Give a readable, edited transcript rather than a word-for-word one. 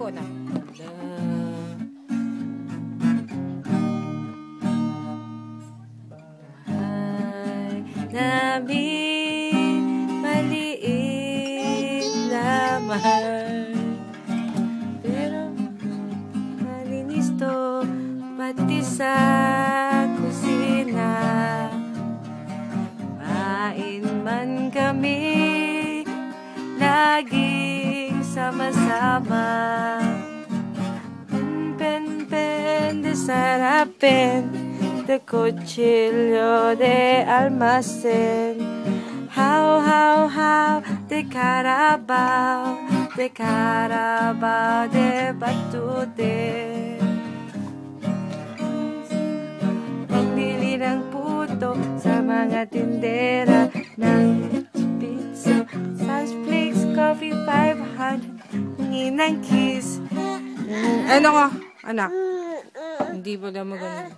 ko na. Namin maliit lamang, pero malinis to pati sa kusina. Main man kami, laging sama-sama. Pen de sarapin, de cuchillo de almacén. How, de carabao de batute. Pagbili ng puto sa mga tindera ng pizza. Size flakes, coffee, 500. Hingi ng kiss. Ano ko, anak? Hindi ba na maganda?